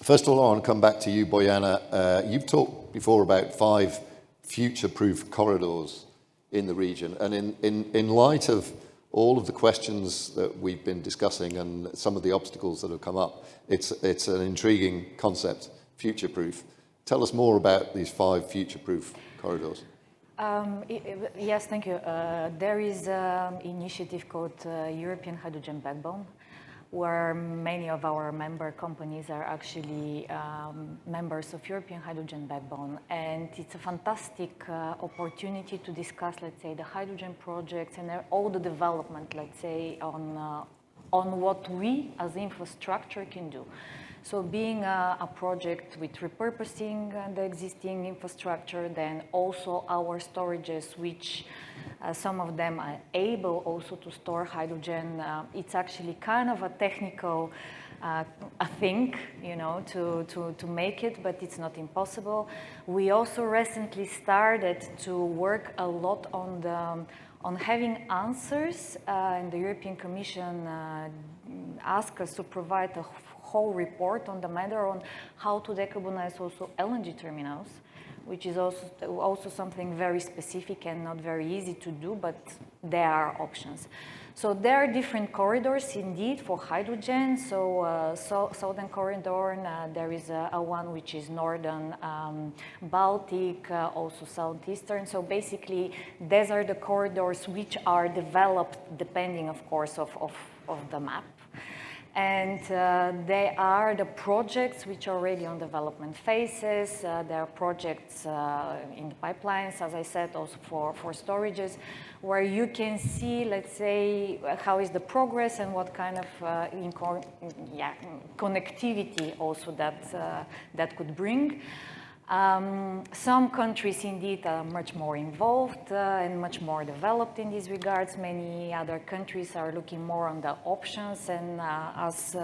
First of all, I want to come back to you, Boyana. You've talked before about 5 future-proof corridors in the region, and in light of all of the questions that we've been discussing and some of the obstacles that have come up, it's an intriguing concept, future-proof. Tell us more about these 5 future-proof corridors. Yes, thank you. There is an initiative called European Hydrogen Backbone, where many of our member companies are actually members of European Hydrogen Backbone. And it's a fantastic opportunity to discuss, let's say, the hydrogen projects and all the development, let's say, on what we as infrastructure can do. So being a project with repurposing the existing infrastructure, then also our storages, which some of them are able also to store hydrogen. It's actually kind of a technical thing, you know, to make it, but it's not impossible. We also recently started to work a lot on having answers, and the European Commission asked us to provide a whole report on the matter on how to decarbonize also LNG terminals, which is also something very specific and not very easy to do, but there are options. So there are different corridors indeed for hydrogen. So Southern Corridor, there is a one which is Northern Baltic, also Southeastern. So basically, these are the corridors which are developed depending, of course, of the map. And they are the projects which are already on development phases. There are projects in the pipelines, as I said, also for storages, where you can see, let's say, how is the progress and what kind of connectivity also that could bring. Some countries indeed are much more involved and much more developed in these regards. Many other countries are looking more on the options and as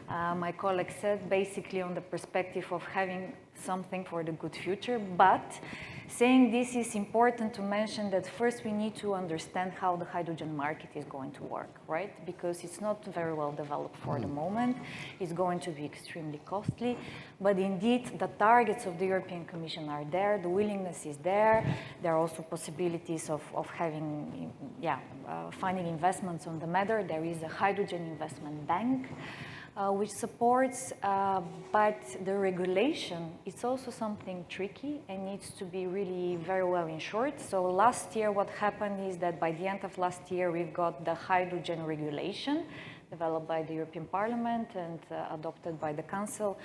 my colleague said, basically on the perspective of having something for the good future. But saying this, is important to mention that first we need to understand how the hydrogen market is going to work, right? Because it's not very well developed for the moment. It's going to be extremely costly. But indeed, the targets of the European Commission are there. The willingness is there. There are also possibilities of having, finding investments on the matter. There is a hydrogen investment bank, which supports, but the regulation, it's also something tricky and needs to be really very well ensured. So last year, what happened is that by the end of last year, we've got the hydrogen regulation developed by the European Parliament and adopted by the Council.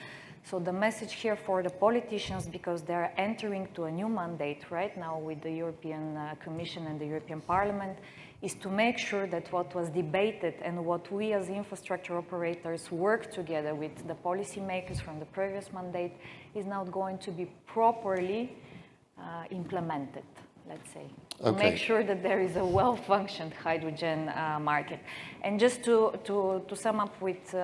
So the message here for the politicians, because they're entering to a new mandate right now with the European Commission and the European Parliament, is to make sure that what was debated and what we as infrastructure operators work together with the policymakers from the previous mandate is now going to be properly implemented, let's say. Okay. To make sure that there is a well-functioned hydrogen market. And just to sum up with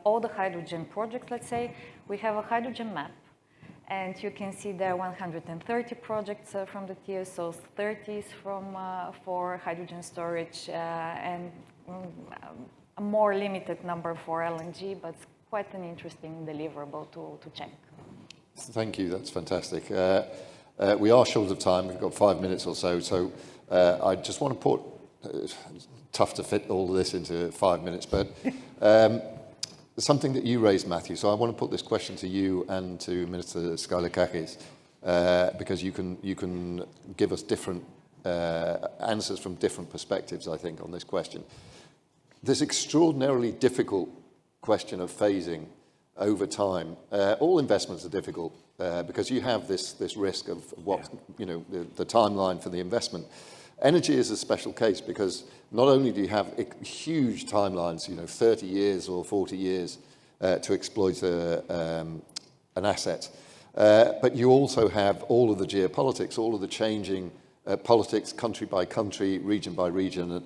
all the hydrogen projects, let's say, we have a hydrogen map. And you can see there are 130 projects from the TSOs, 30 for hydrogen storage, and a more limited number for LNG, but quite an interesting deliverable to check. Thank you, that's fantastic. We are short of time, we've got 5 minutes or so, so I just want to put, tough to fit all of this into 5 minutes, but something that you raised, Matthew, so I want to put this question to you and to Minister Skylakakis, because you can give us different answers from different perspectives, I think, on this question. This extraordinarily difficult question of phasing over time. All investments are difficult because you have this risk of what, the timeline for the investment. Energy is a special case because not only do you have huge timelines, 30 years or 40 years to exploit an asset, but you also have all of the geopolitics, all of the changing politics, country by country, region by region,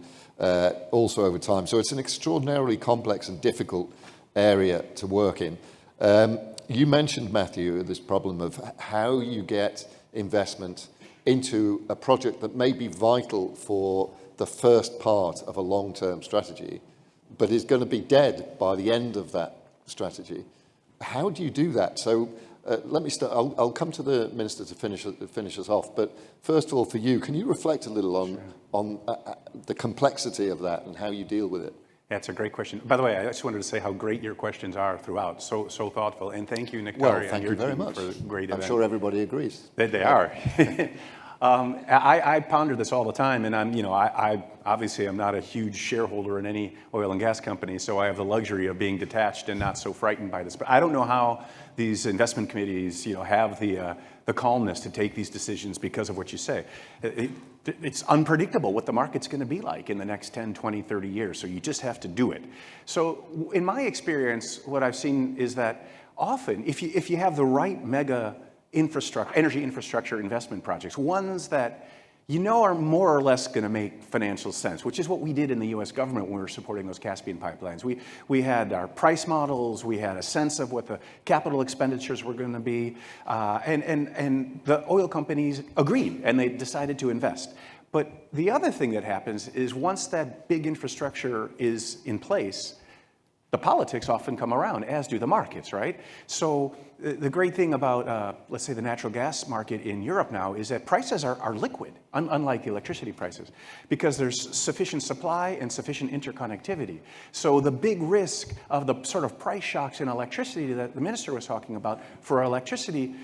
also over time. So it's an extraordinarily complex and difficult area to work in. You mentioned, Matthew, this problem of how you get investment into a project that may be vital for the first part of a long-term strategy, but is going to be dead by the end of that strategy. how do you do that? So let me start. I'll come to the Minister to finish us off. But first of all, for you, can you reflect a little on the complexity of that and how you deal with it? Yeah, it's a great question. By the way, I just wanted to say how great your questions are throughout. So thoughtful. And thank you, Nick. Well, thank you very much. For a great I'm event. sure everybody agrees. They are. I ponder this all the time, and I obviously I'm not a huge shareholder in any oil and gas company, so I have the luxury of being detached and not so frightened by this. But I don't know how these investment committees, have the calmness to take these decisions because of what you say. It's unpredictable what the market's going to be like in the next 10, 20, 30 years, so you just have to do it. So in my experience, what I've seen is that often, if you have the right mega energy infrastructure investment projects, ones that are more or less going to make financial sense, which is what we did in the U.S. government when we were supporting those Caspian pipelines. We had our price models, we had a sense of what the capital expenditures were going to be, and the oil companies agreed, and they decided to invest. But the other thing that happens is once that big infrastructure is in place, the politics often come around, as do the markets, right? So the great thing about, let's say, the natural gas market in Europe now is that prices are liquid, unlike the electricity prices, because there's sufficient supply and sufficient interconnectivity. So the big risk of the sort of price shocks in electricity that the minister was talking about for electricity,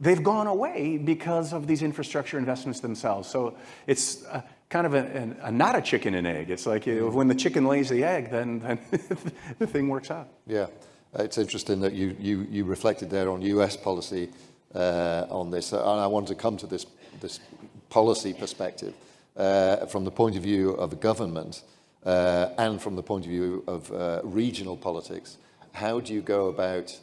they've gone away because of these infrastructure investments themselves. So it's kind of not a chicken and egg. It's like when the chicken lays the egg, then the thing works out. Yeah, it's interesting that you reflected there on US policy on this. And I want to come to this policy perspective from the point of view of the government and from the point of view of regional politics. How do you go about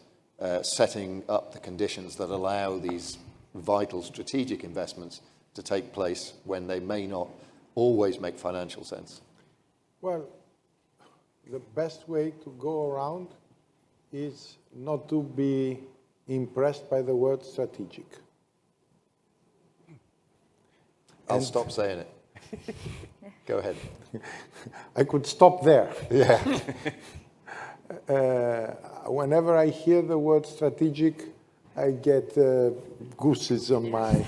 setting up the conditions that allow these vital strategic investments to take place when they may not always make financial sense? Well, the best way to go around is not to be impressed by the word strategic. I'll stop saying it. Go ahead. I could stop there. Yeah. Whenever I hear the word strategic, I get gooses on my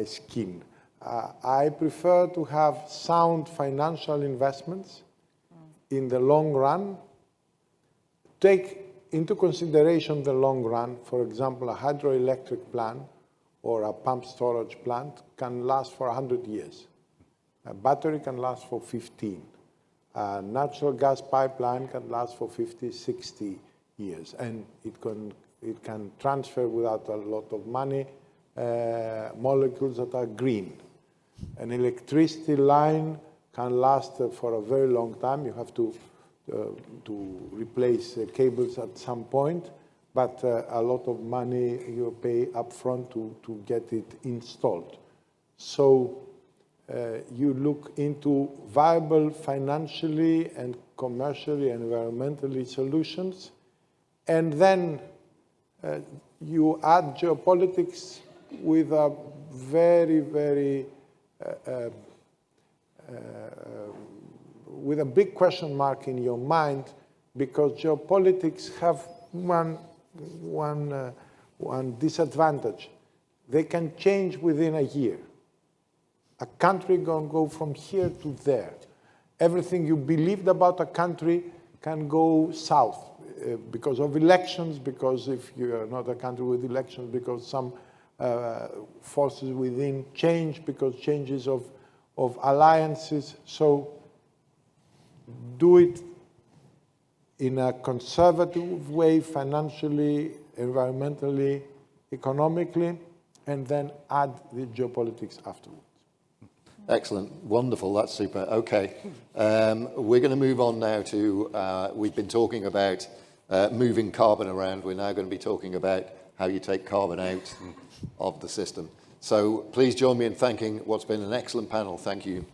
skin. I prefer to have sound financial investments in the long run. Take into consideration the long run. For example, a hydroelectric plant or a pump storage plant can last for 100 years. A battery can last for 15. A natural gas pipeline can last for 50, 60 years. And it can transfer without a lot of money molecules that are green. An electricity line can last for a very long time. You have to replace cables at some point, but a lot of money you pay upfront to get it installed. So you look into viable financially and commercially and environmentally solutions, and then you add geopolitics with a very, very with a big question mark in your mind, because geopolitics have one disadvantage. They can change within a year. A country can go from here to there. Everything you believed about a country can go south because of elections, because if you are not a country with elections, because some forces within change, because changes of alliances. So do it in a conservative way, financially, environmentally, economically, and then add the geopolitics afterwards. Excellent. Wonderful. That's super. Okay. We're going to move on now to, we've been talking about moving carbon around. We're now going to be talking about how you take carbon out of the system. So please join me in thanking what's been an excellent panel. Thank you.